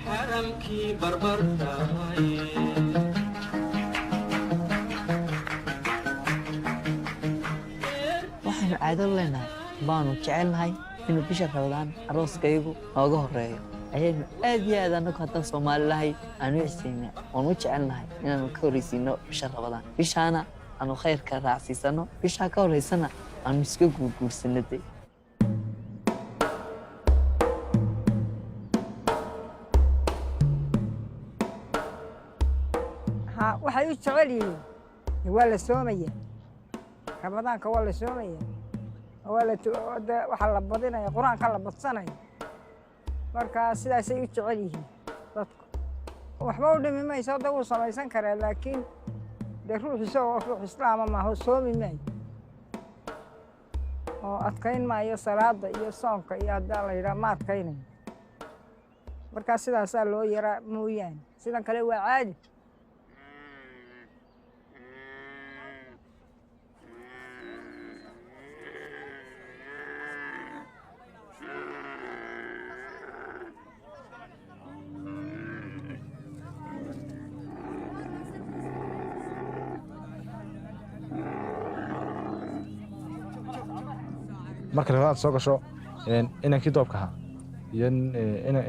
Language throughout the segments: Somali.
حرمكي بربرتاي waxaanu caado leenahay baanu jecelnahay inuu bisha Ramadaan arooskaygu nooga horeeyo ayaynu aad iyo aad anagu haddaan Soomaali lahay aanu xiisaynaa oonu jecelnahay inaanu ka horeysiino bisha Ramadaan bishaana aanu khayrka raacsiisano bisha ka horeysana aanu iska guurguursanay waxay u jecel yihiin waa la soomaya ramadaanka waa la soomaya waxa la badinaya quraanka la badsanaya marka sidaasay u jecel yihiin dadku waxba u dhimi mayso dad uu samaysan karaa laakiin de ruux islaam ma aha soomi maayo oo adkayn maayo salaada iyo soonka iyo hadda la yiraahdo ma adkaynayo marka sidaasaa loo yaraa mooyaan sidan kale waa caadi marka labaad soo gasho inankii doobka ahaa iyo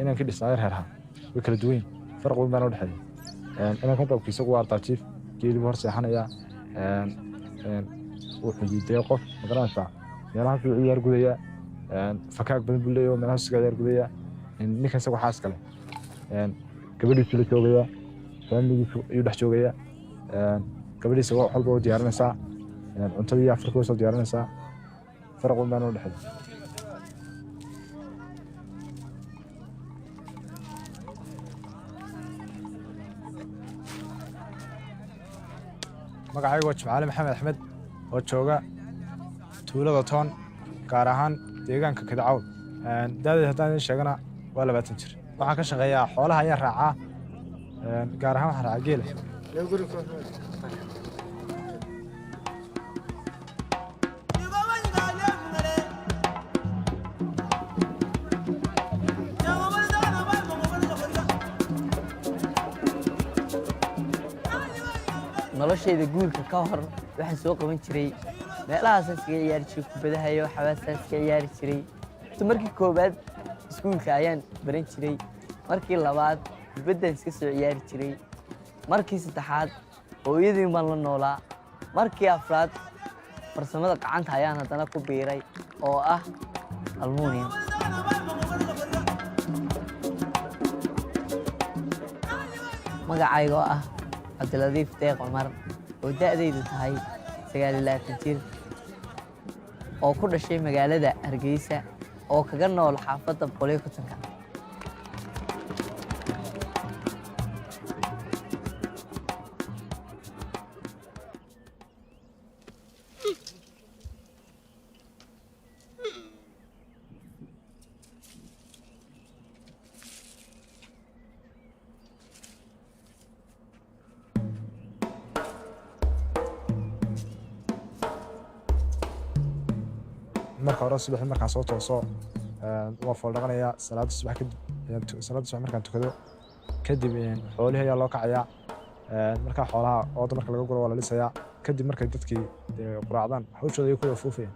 inankii dhisnaayo reer ahaa way kala duwan farq weyn baa u dhexeeya inankan doobka isagu waa artaajiif geelibu hor seexanaya wuxuu diiday qof magaranaysaa meelahaas buu ciyaar gudaya fakaag badan buu leeyahay meelahaas iska ciyaar gudaya ninkan isagu xaas kale gabadhiisu la joogaya faamiligiisu ayuu dhex joogaya gabadhiisa wax walba u diyaarinaysaa cuntada iyo afarka way soo diyaarinaysaa فرق بين الحد magacaygu waa Jimcaale Maxamed Axmed oo jooga tuulada Toon gaar ahaan deegaanka Kidcawl daadada haddaan sheegana waa 20 jir waxaan ka shaqeeyaa xoolaha ayaan raacaa gaar ahaan waxaan raacaa geela noloshayda guurka ka hor waxaan soo qaban jiray meelahaas iska ciyaari jiray kubadaha iyo xawaasaas iska ciyaari jiray markii koobaad iskuulka ayaan baran jiray markii labaad dibadda iska soo ciyaari jiray markii saddexaad hooyadii baan la noolaa markii afraad farsamada gacanta ayaan haddana ku biiray oo ah almuunium magacayga oo ah Cabdiladiif Deeq Cumar oo da'daydu tahay 29 jir oo ku dhashay magaalada Hargeysa oo kaga nool xaafadda Boqolyo Kutanka marka hore subax markaan soo tooso waa foldhaqanayaa salaada subax markaan tukado kadib xoolaha ayaa loo kacayaa markaa xoolaha ooda marka laga guro waa la lisayaa kadib markay dadkii quraacdaan hawshooda ay ku wafuufayaan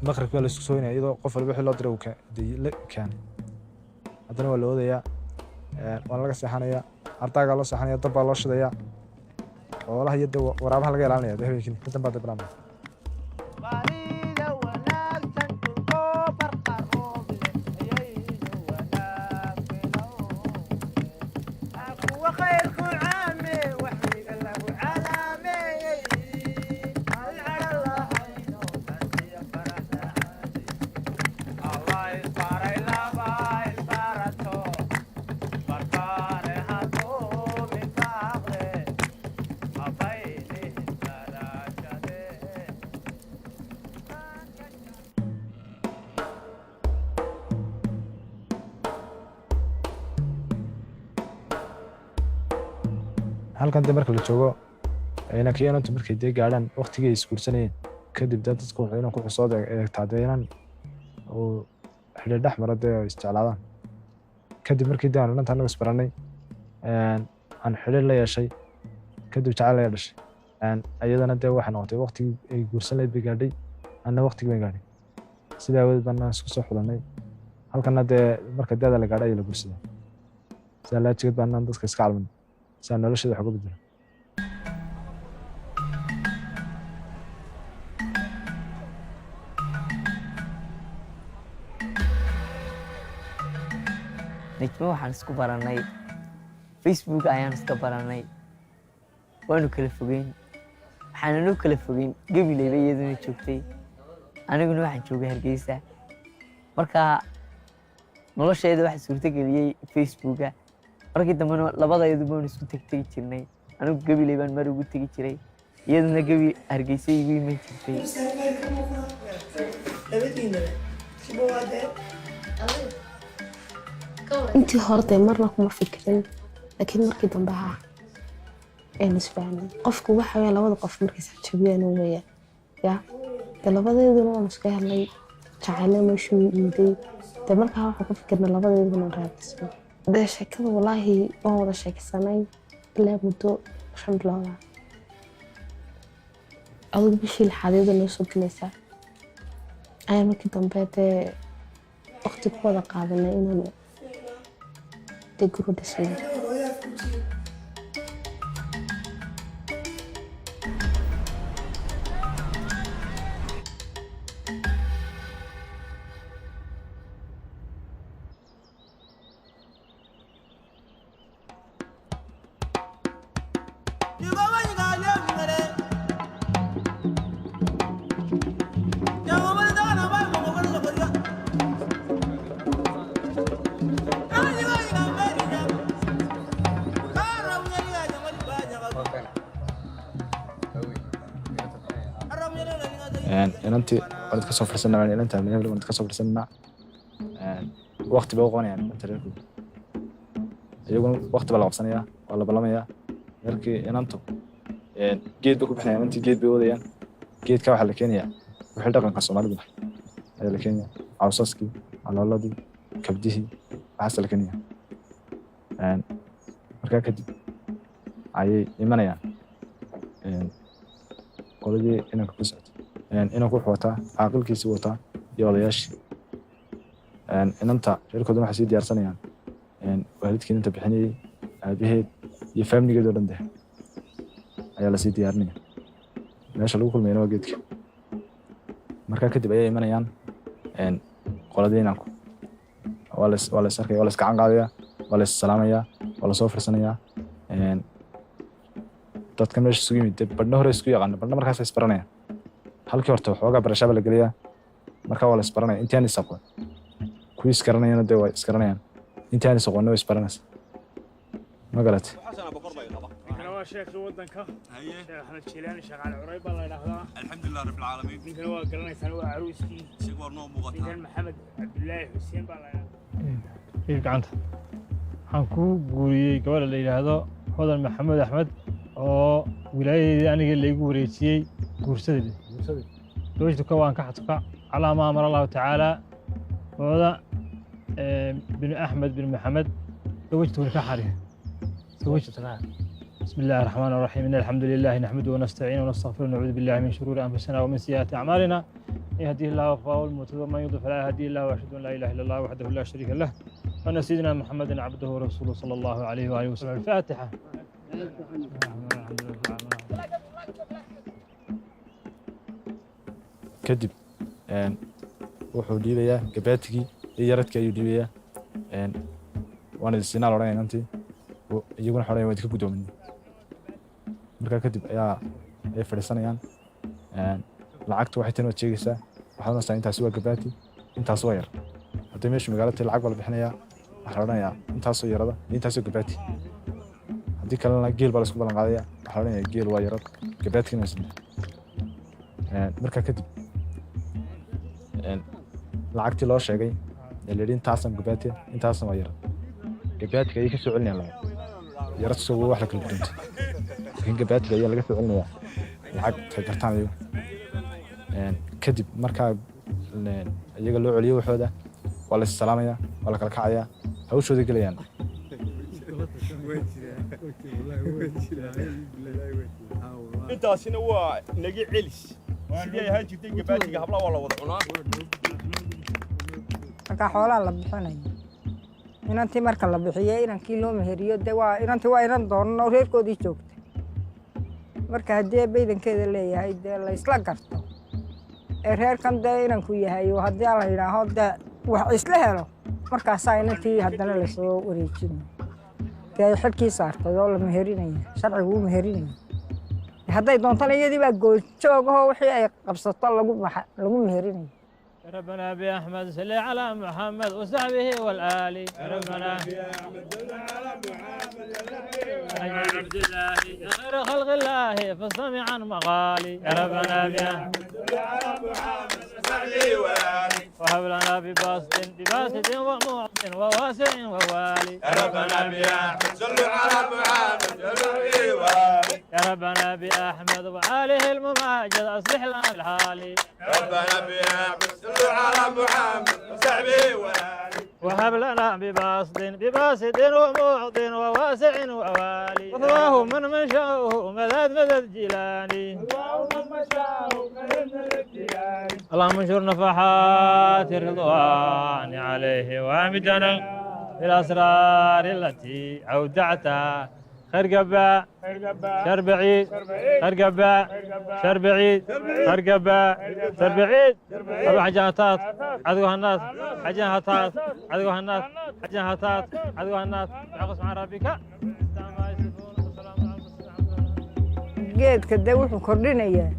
maqribka waa la isku sooynaya iyadoo qof walba wixii loo diray uu la keenay haddana waa la wadayaa waa laga seexanayaa ardaagaa loo seexanaya dab baa loo shidayaa xoolaha iyo waraabaha laga ilaalinaya habeenkii intan baa bilaabmaya halkan dee marka la joogo inankii inantu markay dee gaadhaan waqtigii ay isguursanayeen kadib dee dadku wuxuu inanku xusoo eegtaa dee inan uu xidhiir dhex mara dee ay isjeclaadaan kadib markii dee aan inanta annagu isbarannay aan xidhiir la yeeshay kadib jacayl ayaa dhashay ayadana dee waxay noqotay waqtigii ay guursan lahayd bay gaadhay anna waqtigii bay gaadhay sidaa awadeed baan isku soo xulannay halkana dee marka daada la gaadhay ayaa la guursaday sidaa laajigeed baan dadka iska calmin sidaa nolosheeda wax uga bedelo najmo waxaan isku barannay Facebook ayaan iska barannay waanu kala fogeyn waxaananu kala fogeyn gabileyba iyaduna joogtay aniguna waxaan joogay Hargeysa marka nolosheeda waxa suurtageliyay Facebooka markii dambena labadayadu baan isku tagtay jirnay anigu gabiley baan mar ugu tagi jiray iyaduna gabi Hargeysa igu iman jirtay intii hore marna kuma fikirin laakiin markii dambe aan isfahanay qofku waxa weeye labada qof markay saxibiyaan weeyaan ya labadeeduna waan iska helay jacayl meeshuu iiday markaa waxaan ku fikirnay labadeeduna raadisay dee sheekada wallaahi waan wada sheekaysanay ilaa muddo 5 bilood adigu bishii lixaad noo soo galaysaa ayaa markii dambe dee waqti ku wada qaadanay inaan dee guru dhisay inantii waan ka soo farsanaa inanta meel waan ka soo farsanaa waqti baa qoonayaan inta reerku iyaguna waqti baa la qabsanaya waa la balamayaa markii inantu geed baa ku bixinayaan intii geed bay wadayaan geedka waxa la keenayaa wixii dhaqanka Soomaalidu ayaa la keenayaa cawsaskii alooladii kabdihii waxaas la keenayaa markaa kadib ayay imanayaan qoladii inanka ku socotay inanku wuxuu wataa caaqilkiisii wataa iyo odayaashii inanta reerkooda waxay sii diyaarsanayaan waalidkii inta bixinayay aabaheed iyo faamiligeed oo dhan dee ayaa lasii diyaarinaya meesha lagu kulmayana waa geedka markaa kadib ayay imanayaan qoladii inanku waa la is arkaya waa la is gacan qaadayaa waa la is salaamayaa waa lasoo firsanayaa dadka meesha isugu yimid badhna hore isku yaqaana badhna markaas is baranayaan halkii horta waxoogaa barashaba la geliyaa markaa waa la isbaranaya intii aan is aqoon kuwii isgaranayana dee waa isgaranayaan intii aan is aqoonna way isbaranaysa ma garatay شيخ ودنك شيخ أحمد شيلاني شغال عريبة الله يرحمه الحمد لله رب العالمين ninkan waa garanaysan waa caruuskii شيخ ورنو مغطى ninkan maxamed cabdullaahi xuseen baa la iib gacanta waxaan ku guuriyey gabadha la yidhaahdo hodan maxamed axmed oo wilaayadeedii aniga laygu wareejiyey guursadeeda gabadhtuka waan ka xatuka calaa maa amara allahu tacaala hooda bin axmed bin maxamed gabadhtu ka xariir بسم الله الرحمن الرحيم إن الحمد لله نحمده ونستعينه ونستغفره ونعوذ بالله من شرور أنفسنا ومن سيئات أعمالنا يهديه الله فهو المهتد ومن يضلل فلا هادي له واشهد ان لا اله الا الله وحده لا شريك له وان سيدنا محمدا عبده ورسوله صلى الله عليه واله وسلم. الفاتحه. kadib wuxuu dhiibayaa gabaatigii iyo yaradkii ayuu dhiibayaa waana sinaa la odhanaya inantii iyaguna xoraya waa idinka guddoomin markaa kadib ay fadhiisanayaan lacagta waxay tan waad sheegaysaa waxaad onaysaa intaasi waa gabaati intaas waa yar haddii meesha magaalada lacag baa la bixinayaa waxaa la odhanayaa intaasoo yarada iyo intaasoo gabaati haddii kalena geel baa la isku ballan qaadaya waxaa la odhanayaa geel waa yarad gabaatigina waa saddex markaa kadib lacagtii loo sheegay ee la yidhi intaasan gabaati intaasan waa yarad gabaatiga ayay ka soo celinayaan lacag yarad isagoo wax la kala gudoontay laakiin gabaatiga ayaa laga soo celinayaa lacag ka gartaan ayagu kadib markaa iyaga loo celiyo waxooda waa la salaamayaa waa la kala kacayaa hawshooda gelayaan intaasina waa nagi celis sidii ay ahaan jirtay gabaatiga hablaha waa la wada cunaa marka xoolaha la bixinayo inantii marka la bixiyey inankii loo meheriyo dee waa inantii waa inan doonan oo reerkoodii joogta marka haddii baydankeeda leeyahay dee la isla garto ee reerkan dee inanku yahay oo haddii la yidhaaho dee wax isla helo markaasaa inantii haddana lasoo wareejinayo dee ay xilkii saartay oo la meherinaya sharcigu u meherinaya hadday doontana iyadii baa gooljoogahoo wixii ay qabsato lagu meherinaya ربنا بأحمد صل على محمد وصحبه والآل ربنا بأحمد صل على محمد عبد الله خير خلق الله فاستمع عن مقالي ربنا بأحمد صل على محمد وصحبه والآل وهب لنا بباسط ومعط وواسع ووالي ربنا بأحمد صل على محمد وصحبه والآل يا ربنا بأحمد وآله المماجد أصلح لنا الحال ربنا بأحمد صل على محمد وصحبه والآل وهب لنا بباسط ومعط وواسع ووالي وثواه من شاءه مدد جيلاني اللهم انشر نفحات الرضوان عليه وامدنا بالاسرار التي اودعتها خير قباء شر بعيد خير قباء شر بعيد خير قباء شر بعيد ابو حجاتات عدو هنات حجاتات عدو هنات حجاتات عدو هنات عقص مع ربك geedka dee wuxuu kordhinayaa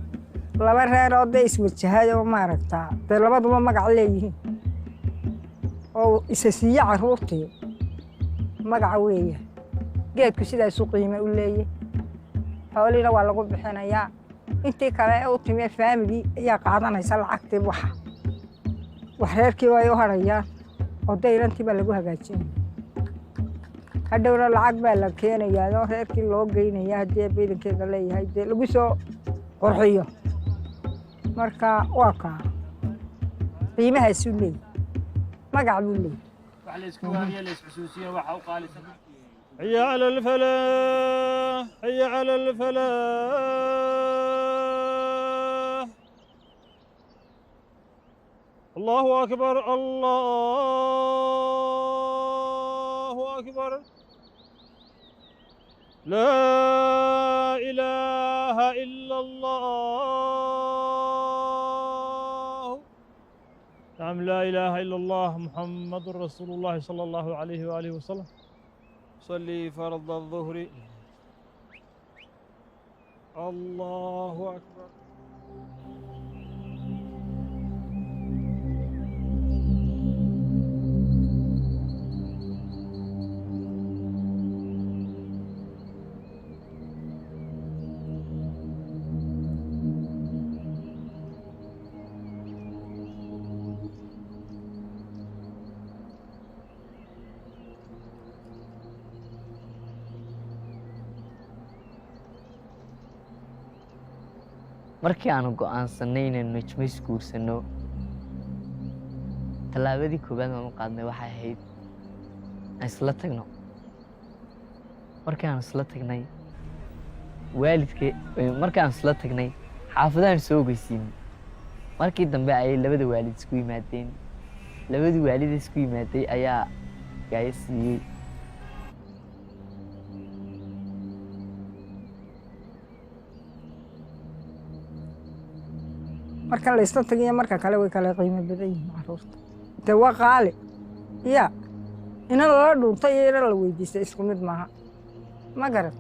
laba reer oo dee iswajahay oo maaragtaa dee labaduba magac leeyihiin oo isa siiye carruurtii magaca weeya geedku sidaasu qiime u leeyahy xooliina waa lagu bixinayaa intii kale ee u timee faamili ayaa qaadanaysa lacagtii wax reerkiiba ay u harayaan oo dee inantii baa lagu hagaajinaya hadhowna lacag baa la keenayaa oo reerkii loo geynaya haddii baydankeeda leeyahay dee lagu soo qurxiyo marka waa kaa qiimahaasuu leeyahy magac buu leeyahy حي على الفلاح حي على الفلاح الله أكبر الله أكبر لا إله إلا الله نعم لا إله إلا الله محمد رسول الله صلى الله عليه وآله وسلم صلي فرض الظهر الله أكبر markii aanu go'aansanay inaynu najmo isguursanno tallaabadii koowaad aan u qaadnay waxay ahayd aan isla tagno markii aan isla tagnay markii aan isla tagnay xaafadahan soo ogeysiinay markii dambe ayay labada waalid isku yimaadeen labadii waalid isku yimaaday ayaa gaaya siiyey marka la isla tagiyo marka kale way kala qiimo badan yihiin carruurta dee waa qaali ya ina lala dhuuntay iyo ina la weydiistay isku mid maaha ma garan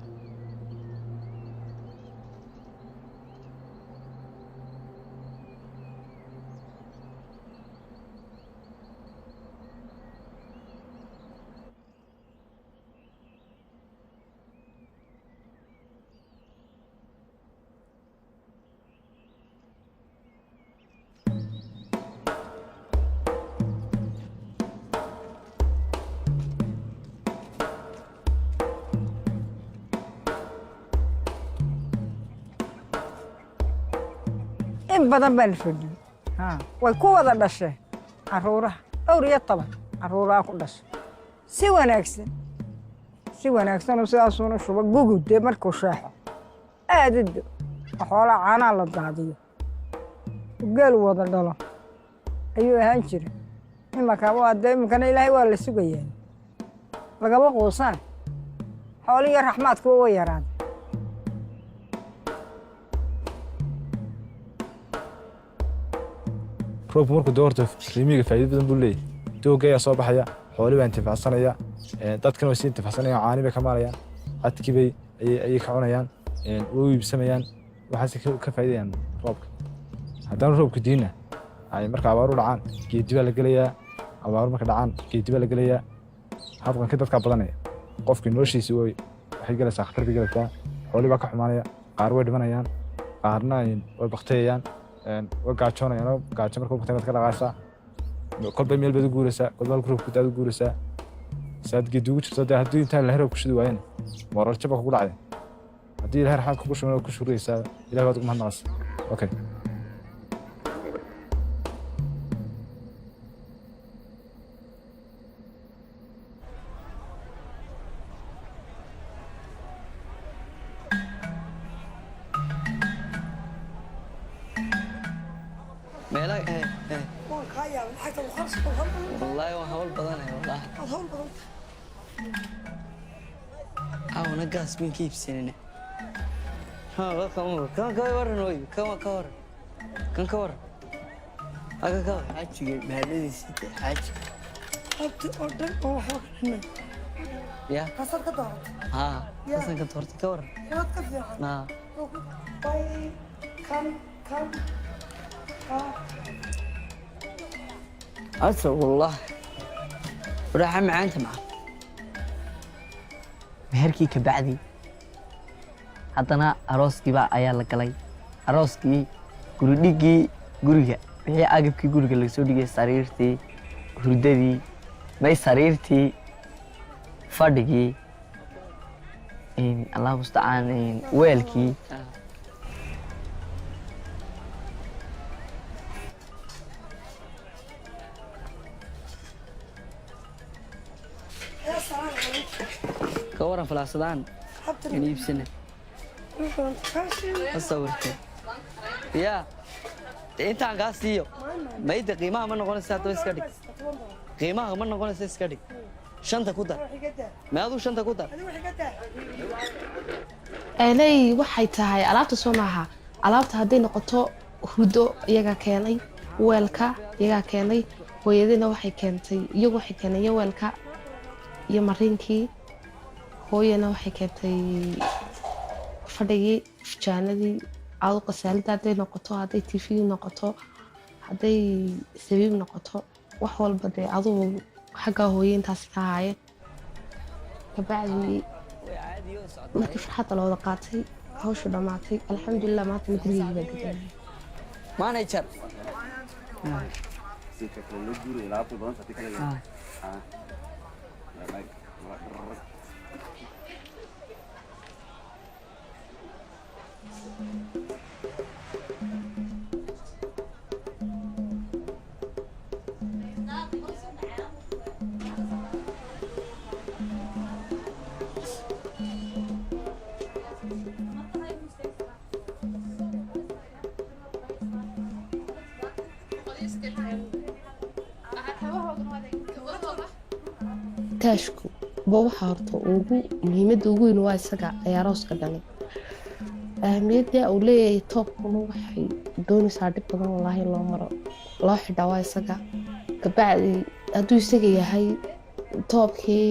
in badan baan fadhiyey way ku wada dhasheen carruuraha dhowr iyo 10 carruuraha ku dhashay si wanaagsan oo sidaasuuna shuba gugud dee markuu shaaxo aadado xoolaa caanaa la daadiyo geel wada dhalo ayuu ahaan jiray iminkana ilaahay waa la sugayaa lagaba quusaan xooliyo raxmaadkuwa way yaraaday roobku markuu doorto qiimiga faa'iido badan buu leeyahay doogga ayaa soo baxaya xooli baa intifacsanaya dadkana way sii intifacsanayaan caani bay ka maalayaan cadkii bay ayay ka cunayaan way iibsamayaan waxaase ka faa'iidayaan roobka haddana roobku diina ay marka abaaru dhacaan geedi baa la gelayaa abaaru marka dhacaan geedi baa la gelayaa habqanka dadka badanaya qofkii noloshiisa waxay galaysaa khatar bay galaysaa xooli baa ka xumaanaya qaar way dhimanayaan qaarna way baktayayaan way gaajoonayaan gaajo marka baktay ka dhaqaaysaa kolba meel baad u guuraysaa kolba halka roobku daad u guuraysaa saad geedi ugu jirto haddii intaan la roobku shidi waayeen moral jabka kugu dhacday haddii ilaahay raxmad kugu shumay ku shuraysaa ilaahay waad ugu mahadnaqaysaa okay والله وهول بدنه والله هول بدن أنا قاس من كيف سنين كم كورن وي كم كورن أكا حاجة بهذه الست حاجة أبت أردن أو حقنا يا حصل كدار حصل كدار كورن يا كفي باي كم أسر والله وراح معاه أنت معه مهركي كبعدي حطنا أروسكي بقى أيال لكلاي أروسكي قروديكي قرية هي أجيبكي قرية اللي سوديكي سريرتي هرددي ما سريرتي فردكي إن الله مستعان إن ويلكي كورن فلاسدان يعني بسنة أصورته يا أنت عن قاسيو ما يد قيمة من نقول ساعة تويسكدي قيمة من نقول سيسكدي شنطة كودا ما هذا شنطة كودا إلي waxay tahay alaabta soo maaha alaabta haday noqoto hudo iyaga keenay weelka iyaga keenay hooyadina waxay keentay iyagu waxay keenay weelka iyo marinkii hooyana waxay keentay fadhigii fujaanadii aad qasaalada haday noqoto haday TV noqoto haday sabiib noqoto wax walba de aduu xagga hooyintaas ka haye kabacdi markii farxadda la wada qaatay hawshu dhamaatay alxamdulillah maanta gurigeyga baa deganay manager ataashku ba waxa horta ugu muhiimadda ugu weyn waa isaga ayaa arooska dhalay ahmiyadda uu leeyahay toobkuna waxay doonaysaa dhib badan wallaahi loo maro loo xidhaa waa isaga kabacdi hadduu isaga yahay toobkii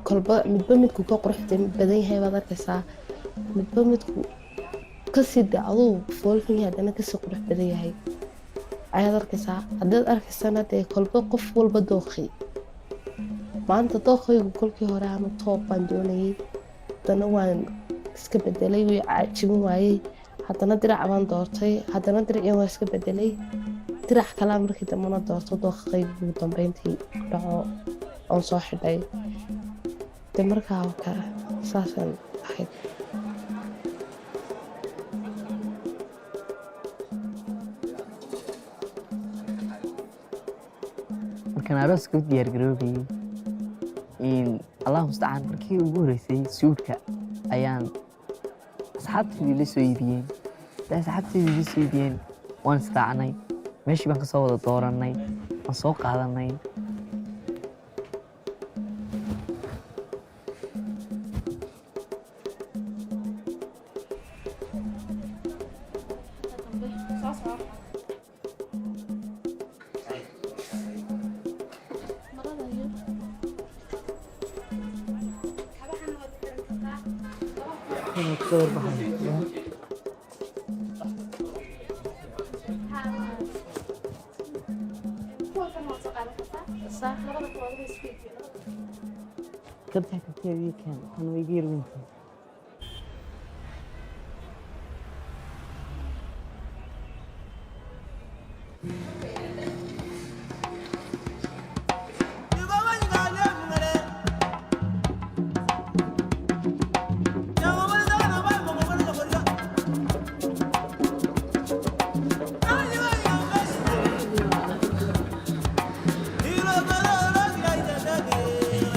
kolba midba midku ka quruxda badan yahay baad arkaysaa midba midku kasii dacduu foolxun yahay haddana kasii qurux badan yahay ayaad arkaysaa haddaad arkaysana dee kolba qof walba dooqay maanta dooqaygu kolkii hore ama toob baan doonayay haddana waan iska bedelay way caajibin waayey haddana dirac baan doortay haddana diracii waan iska bedelay dirac kalaa markii dambena doorto dooqaygu ugu dambeyntii ku dhaco oon soo xidhay de markaa kale saasaan ahayd markaan arooska u diyaargaroobayay allah mustacaan markii ugu horreysay suudhka ayaan asxaabteydii la soo iibiyeen asxaabteydii la soo iibiyeen waan israacnay meeshii baan ka soo wada doorannay waan soo qaadanay kabtaha kabteedii keen waxaan way iga yarweyntahay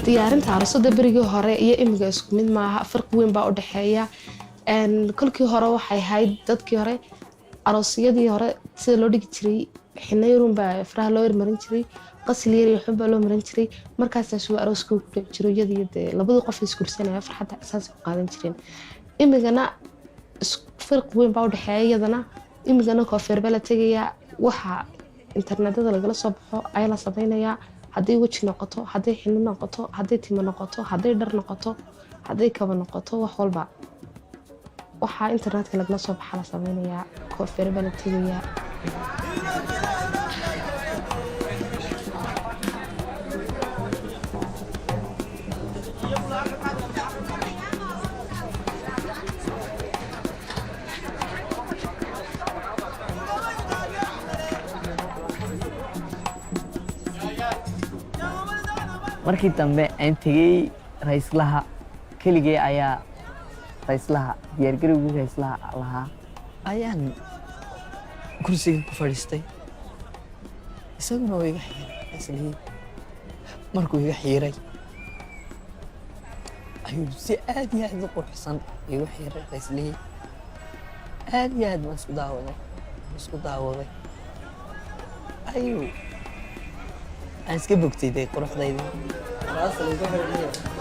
diyaarinta aroosadda berigii hore iyo imiga isku mid maaha farqi weyn baa u dhexeeya kolkii hore waxay ahayd dadkii hore aroosyadii hore sida loo dhigi jiray xinayarun baa faraha loo yarmarin jiray qasli yar iyo xun baa loo marin jiray markaasaas waa arooska ku dhici jiray iyadii dee labadii qof isguursanaya farxadda isaas ku qaadan jireen imigana farqi weyn baa u dhexeeya iyadana imigana koofeer baa la tegayaa waxa internetada lagala soo baxo ayaa la samaynayaa hadday weji noqoto hadday xilli noqoto hadday timo noqoto hadday dhar noqoto hadday kaba noqoto wax walba waxaa internetka lagala soo baxa la sameynayaa koofeer baa la tegayaa markii dambe aan tegey raislaha keligee ayaa raislaha diyaargarowgii raislaha lahaa ayaan kursiga ku fadhiistay isaguna waa iga xiiray raislihii markuu iga xiiray ayuu si aad iyo aad u quruxsan igu xiiray raislihii aad iyo aad baan isku daawaday ayuu aan iska bogtay dee quruxdayda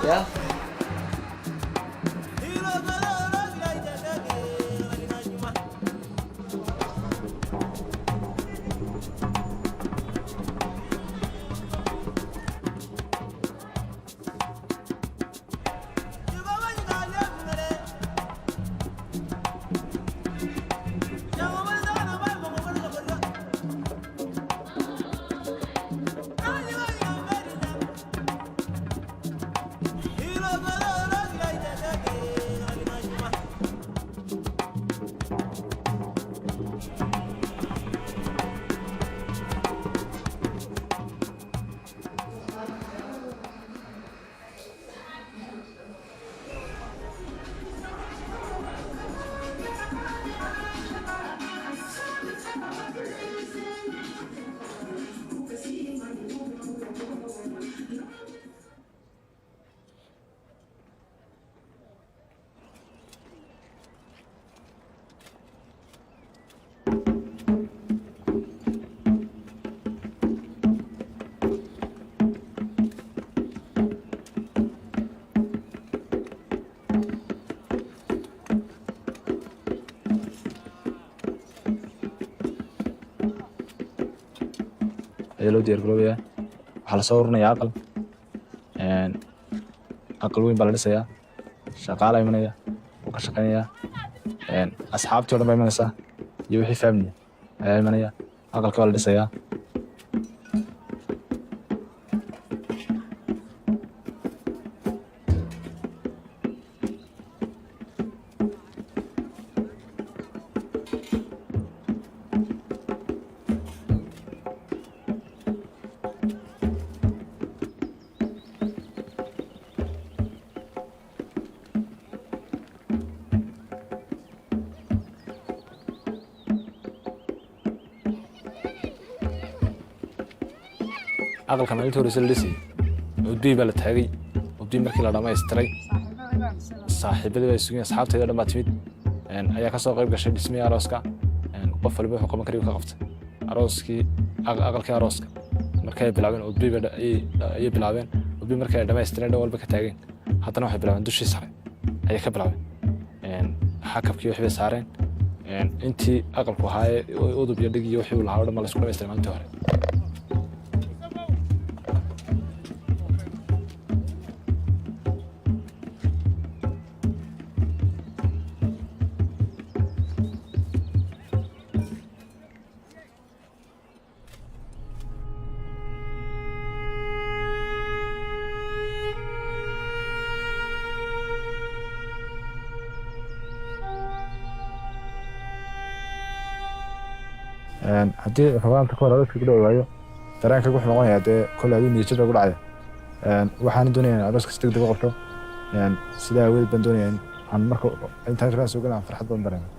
ya ayaa loo diyaar garoobayaa waxaa la soo ururinayaa aqal weyn baa la dhisayaa shaqaala imanaya wuu ka shaqaynayaa asxaabtii oo dhan baa imanaysaa iyo wixii family ayaa imanaya aqalka waa la dhisayaa aqalka maalintii horeysa la dhisay udbii baa la taagay udbii markii la dhamaystiray saaxiibadii baa sugeen asxaabtayda dhan baa timid ayaa kasoo qayb gashay dhismihii arooska qof waliba wuxuu qaban kariyo ka qabtay arooskii aqalkii arooska markay bilaabeen udbii ayay bilaabeen udbii markay dhamaystireen dhan walba ka taageen haddana waxay bilaabeen dushii sare ayay ka bilaabeen xakabkii wixii bay saareen intii aqalku ahaayee udub iyo dhig iyo wixii uu lahaa oo dhan baa la isku dhamaystiray maalintii hore haddii xubaanta ka hor arooska ku dhawaayo dareenka wuxuu noqonayaa dee kole aduu niyad jab ku dhacaya waxaan doonayaa in arooska si degdeg u qabto sidaa aweed baan doonayaa in aan marka intaan shaqada soo galaan farxad badan dareemo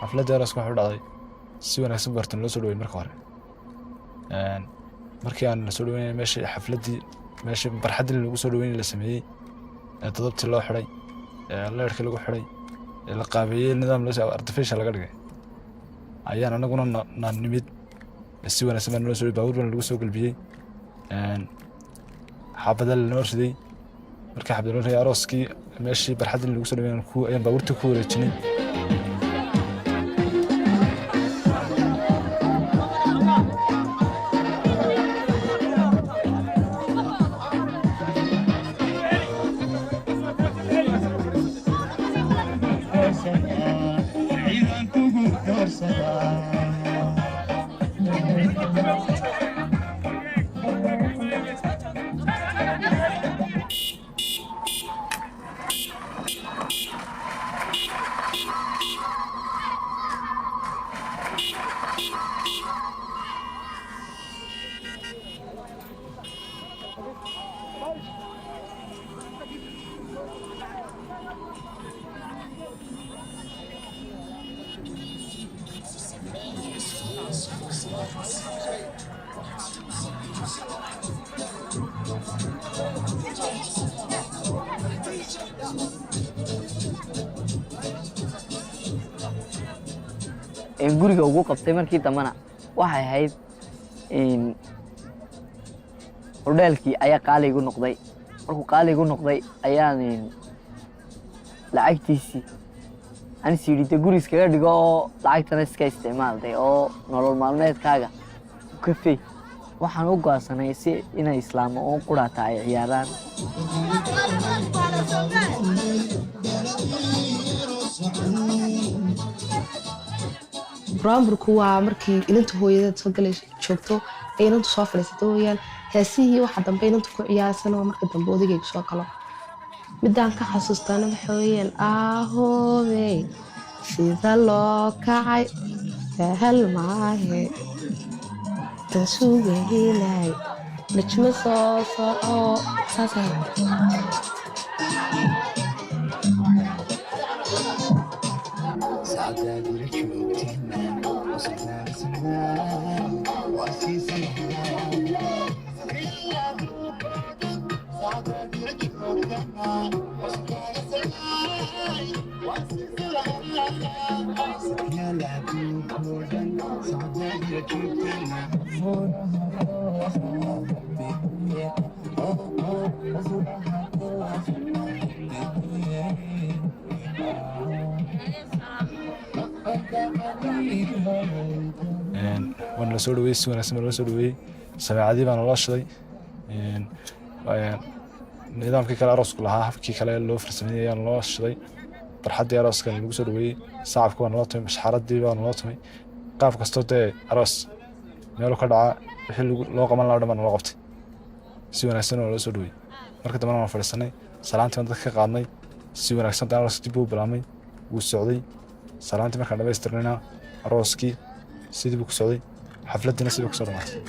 xafladda arooska waxay u dhacday si wanaagsan bartan loo soo dhaweyn marka hore markii aan la soo dhaweynay meeshii barxaddii lagu soo dhaweynay la sameeyey todobtii loo xidhay leerkii lagu xidhay la qaabeeyey nidaam loo artificial laga dhigay ayaan anaguna naan nimid si wanaagsan baan loo soo baabuur baan lagu soo galbiyey xaabada la noo riday markii xabda loo riday arooskii meeshii barxaddii lagu soo dhaweynay ayaan baabuurtii ku wareejinay guriga ugu qabtay markii dambana waxay ahayd hordheelkii ayaa qaali igu noqday markuu qaali igu noqday ayaan lacagtiisii aan siidhida guri iskaga dhigo oo lacagtana iska isticmaalday oo nolol maalmeedkaaga ka fay waxaan u go'aansanay si inay islaamo oo quraata ay ciyaaraan buraanburku waa markii inanta hooyadeed soo galay joogto ay inantu soo fadhiisato weeyaan heesihii waxa dambe inantu ku ciyaarsan oo marka dambe odagaygu soo galo midaan ka xasuustana waxa weeyaan ahoobey sida loo kacay sahal maahe tasuugahinay najmo soo soco saasay waan la soo dhaweeyay si wanaagsan baan la soo dhaweeyay sameecadii baan la shiday nidaamkii kale aroosku lahaa habkii kale loo farsameeyay ayaan loo shiday barxaddii arooska lagu soo dhaweeyay saacabka waan loo tumay mashxaradii baan loo tumay qaab kastoo dee aroos meel ka dhaca wixii loo qaban lahaa dhammaan loo qabtay si wanaagsan oo loo soo dhaweeyay marka dambena waan fadhiisanay salaantii baan dadka ka qaadnay si wanaagsan baan arooska dib u bilaabmay wuu socday salaantii markaan dhamaystirnayna arooskii sidii buu ku socday xafladdiina sidii ku soo dhamaatay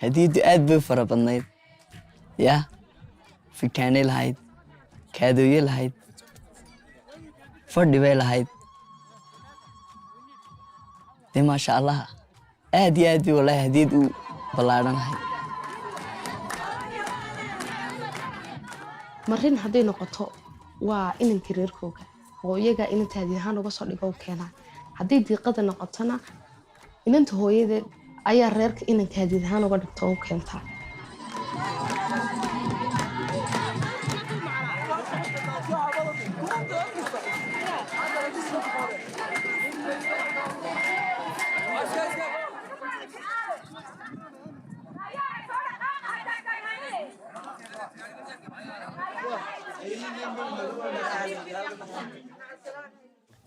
hadiyadu aad bay fara badnayd yaa fikaanay lahayd kaadooye lahayd fadhi bay lahayd dee maasha allah aad iyo aad bay wallaahi hadiyad u ballaadhanahay marin hadday noqoto waa inankii reerkooga oo iyaga inanta hadiid ahaan uga soo dhigo u keenaa hadday diiqada noqotona inanta hooyadeed ayaa reerka inanka hadiid ahaan uga dhigto u keentaa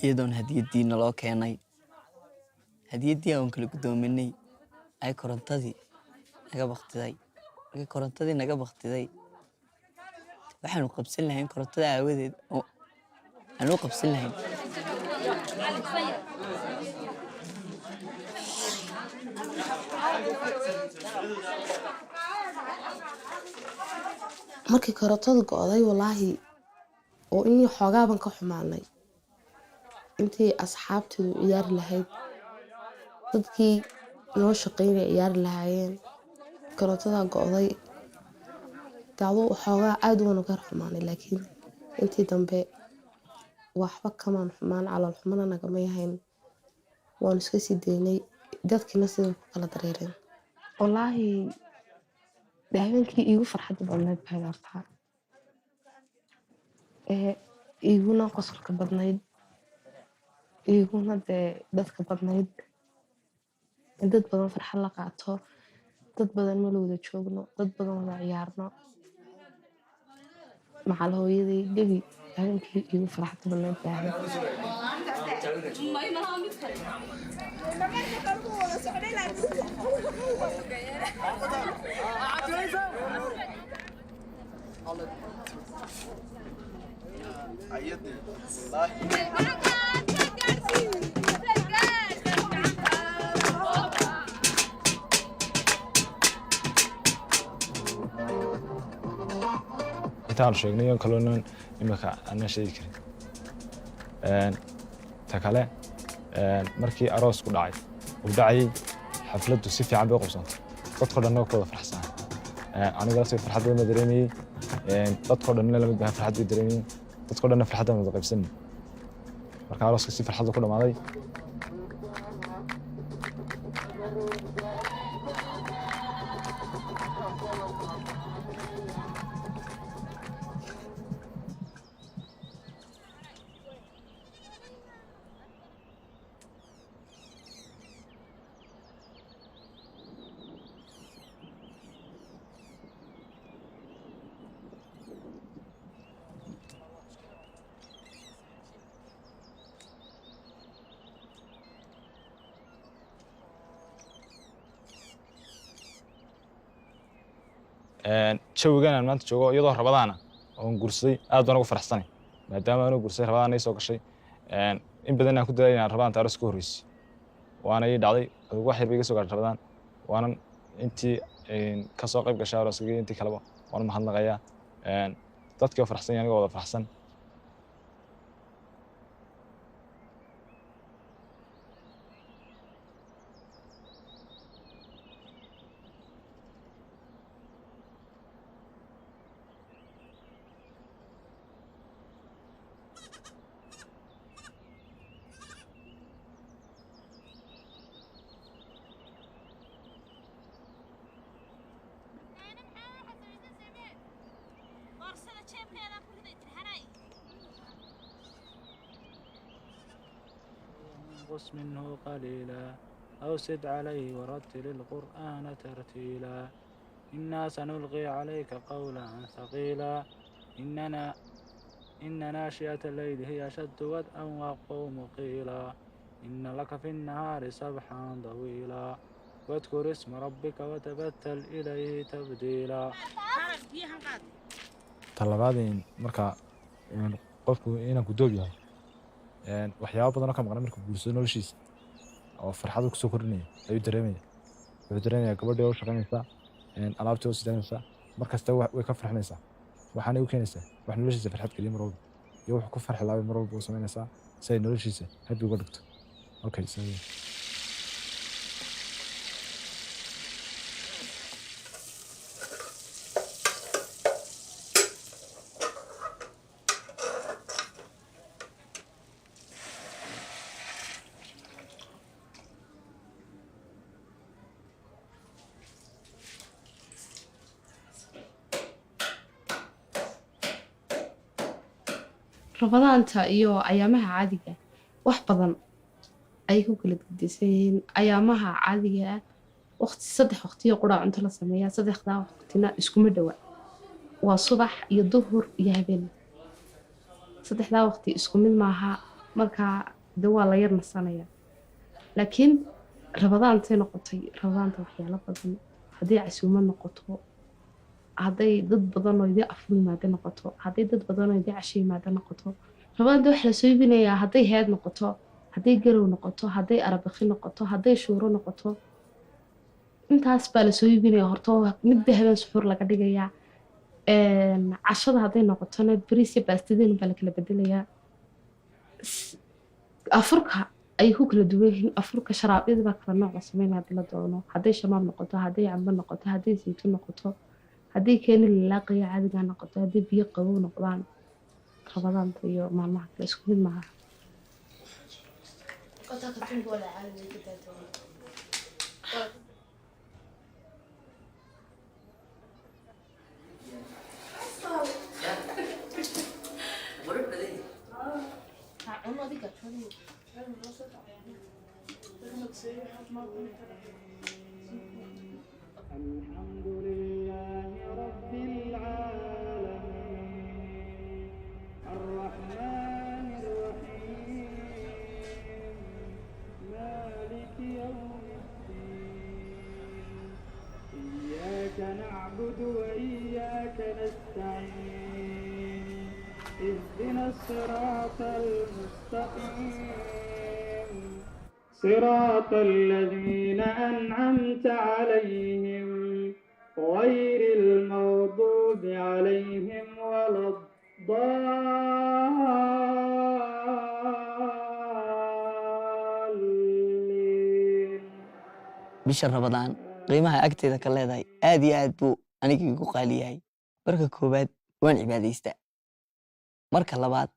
iyadoon hadiyadii naloo keenay hadiyadii aan kala gudoominay ay korontadii naga baqtiday markii korontadii naga baqtiday waxaanu qabsan lahayn korontada aawadeed oo aanu qabsan lahayn markii korontadu go'day wallaahi oo inii xoogaaban ka xumaanay intii asxaabteedu ciyaari lahayd dadkii noo shaqeynaya ciyaari lahaayeen karootada go'day dacwo waxoogaa aad u wanaga xumaanay laakiin intii dambe waxba kamaan xumaan calool xumana nagama yahayn waan iska sii daynay dadkiina sidoo ku kala dareereen wallaahi habeenkii iigu farxadda badnayd baa hortaa iguna qosolka badnayd iguna dee dadka badnayd dad badan farxad la qaato dad badan meel wada joogno dad badan wada ciyaarno macal hooyaday gebi habeenkii iigu farxadda badnayd baa intaan sheegnay oo kale imika aan sheegi karin ta kale markii aroos ku dhacay uu dhacay xafladdu si fiican bay qabsantay dadkoo dhan oo kooda farxsan aniga si farxad weyn dareemay dadkoo dhan la mid ah farxad weyn dareemay dadkoo dhan farxad wada qaybsanay marka arooska si farxad ku dhamaaday jawigan aan maanta joogo iyadoo rabadaana oon guursaday aad baan ugu faraxsanay maadaama aan guursaday rabadaan ay soo gashay in badan aan ku dadaalay inaan rabadaan taariikh ka horreysay waana ii dhacday wax yar bay iga soo gaadhay rabadaan waanan intii ka soo qayb gashay arooskayga intii kaleba waan mahadnaqayaa dadkii oo faraxsan aniga wada faraxsan انقص منه قليلا أو زد عليه ورتل القرآن ترتيلا إنا سنلقي عليك قولا ثقيلا إن ناشئة الليل هي أشد وطئا وأقوم قيلا إن لك في النهار سبحا طويلا واذكر اسم ربك وتبتل إليه تبديلا talabaadeen marka qofku inaan ku doob yahay waxyaabo badan oo ka maqan marka guursado noloshiisa oo farxad ku soo kordhinaya ayuu dareemayaa gabadhii oo shaqaynaysa alaabtii oo sidaynaysa markasta way ka farxinaysaa waxaana u keenaysaa wax noloshiisa farxad kaliya mar walba iyo wuxuu ku farxi laabay mar walba oo samaynaysaa si ay noloshiisa happy uga dhigto okay so rabadaanta iyo ayaamaha caadiga wax badan ay ku kala gedisan yihiin ayaamaha caadiga waqti saddex waqtiyo qura cunto la sameeyaa saddexda waqtina iskuma dhawa waa subax iyo duhur iyo habeen saddexda waqti isku mid maaha marka dawaa la yar nasanaya laakiin rabadaantay noqotay rabadaanta waxyaalo badan haddii casuumo noqoto hadday dad badan oo idin afur yimaado noqoto hadday dad badan oo idin casho yimaado noqoto rabadaanta wax la soo iibinayaa hadday heed noqoto hadday garow noqoto hadday arabakhi noqoto hadday shuuro noqoto intaas baa la soo iibinayaa horta midba habeen suxuur laga dhigayaa cashada hadday noqotona bariis iyo baastadiin baa la kala bedelayaa afurka ay ku kala duwan yihiin afurka sharaabyada baa kala nooc la sameynaya hadii la doono hadday shamaam noqoto hadday cambo noqoto hadday saytuun noqoto hadday keeni lalaaqaya caadiga noqoto hadday biyo qabow noqdaan rabadaanta iyo maalmaha kale isku mid maaha الحمد لله رب العالمين الرحمن الرحيم مالك يوم الدين إياك نعبد وإياك نستعين اهدنا الصراط المستقيم صراط الذين أنعمت عليهم غير المغضوب عليهم ولا الضالين bisha Ramadaan qiimaha agteeda ka leedahay aad iyo aad buu aniga igu qaali yahay marka koobaad waan cibaadaystaa marka labaad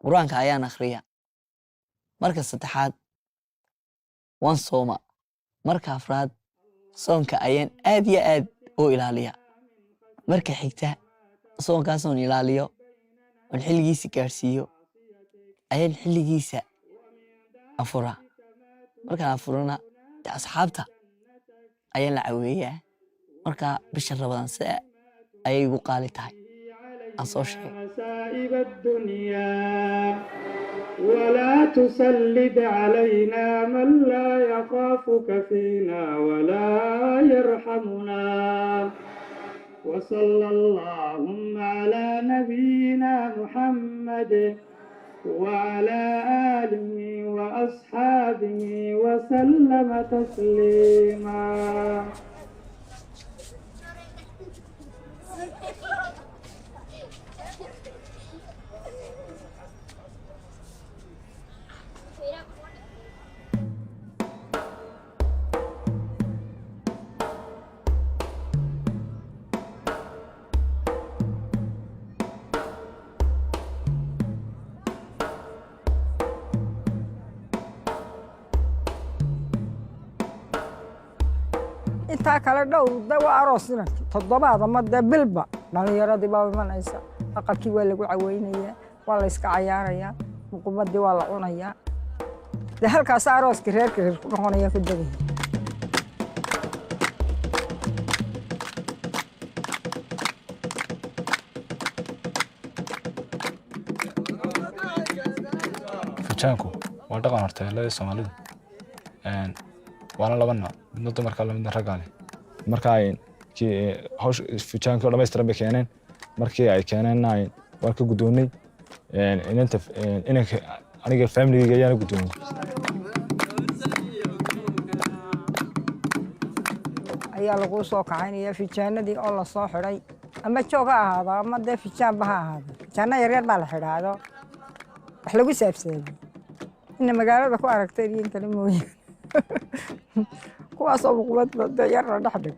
quraanka ayaan akhriyaa marka saddexaad waan sooma marka afraad soonka ayaan aad iyo aad u ilaaliyaa marka xigta soonkaas oo ilaaliyo on xilligiisa gaarsiiyo ayaan xilligiisa afura marka afurana asxaabta ayaan la caweeyaa marka bisha Ramadaan si ayay ugu qaali tahay aan soo sheegay مسائب الدنيا ولا تسلط علينا من لا يخافك فينا ولا يرحمنا وصلى اللهم على نبينا محمد وعلى آله وأصحابه وسلم تسليما intaa kala dhow dawa aroosina toddobaad ama bilba dhalinyaradii baa imanaysa aqalkii waa lagu caweynayaa waa la iska cayaarayaa muqubadii waa la cunayaa de halkaas arooskii reerka reer ku noqonaya ku degaya fijaanku waa dhaqan horteelada Soomaalidu waana laba nooc midna dumarka la midna ragga leh marka ay hawsh fijaanka dhameystiran bay keeneen markii ay keeneen waan ka gudoonay inanka aniga family-ga ayaan gudoonay ayaa lagu soo kacaynaya fijaanadii oo la soo xiray ama joog ha ahaado ama dee fijaanba ha ahaado fijaana yaryar baa la xidhaado wax lagu saabsaday ina magaalada ku aragtay in kale mooyaan kuwaasoo muqubad yar la dhex dhig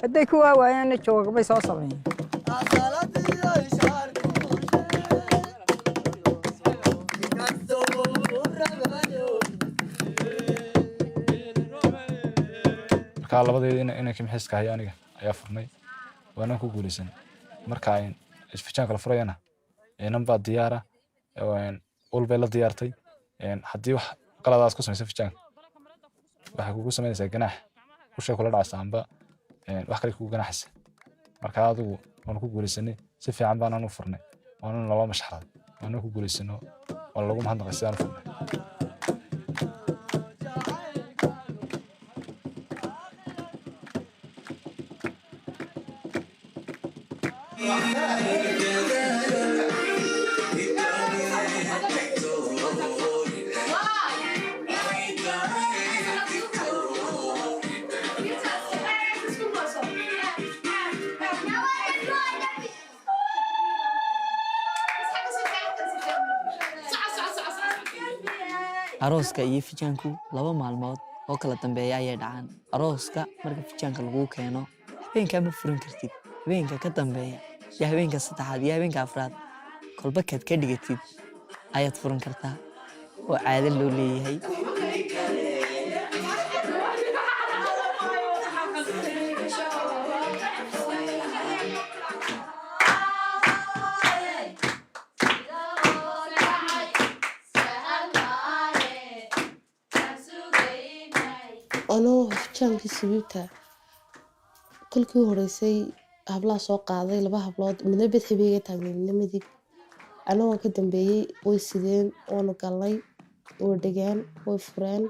hadday ku waawayaanna jooga bay soo sameeyeen marka labadeedina inanka mixiska hay aniga ayaa furnay waana ku guuleysan marka ay fijaanka la furayana inan baa diyaara ul bay la diyaartay haddii wax qaladaas ku samaysan fijaanka waxay kugu samaynaysaa ganaax ushay kula dhacaysa amba wax kale kugu ganaxaysa marka adigu waan ku guuleysanay si fiican baan u furnay waana laba mashxarad waana ku guuleysano waa lagu mahadnaqay sidaan u furnay arooska iyo fijaanku 2 maalmood oo kala dambeeya ayay dhacaan. Arooska marka fijaanka lagu keeno habeenka ma furan kartid. Habeenka ka dambeeya iyo habeenka saddexaad iyo habeenka afraad kolba kaad ka dhigatid ayaad furan kartaa oo caado loo leeyahay. anoo fijaanka sabiibta kolkii horeysay hablaha soo qaaday 2 hablood midna bad habeenka taagnay midib anoo ka dambeeyay way sideen oo galnay oo degaan way fureen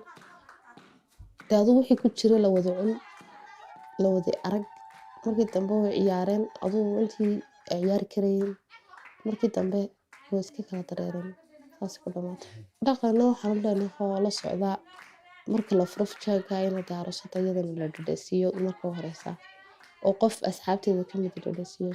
daadu wixii ku jira la wada cun la wada arag markii dambe way ciyaareen aduu intii ciyaar kareen markii dambe way iska kala dareereen saas ku dhamaatay dhaqana waxaan u leenahay la socda marka la furo fijaanka ayna daarasada iyadana la dhadhasiyo marka horeysa oo qof asxaabteeda ka mid dhadhasiyo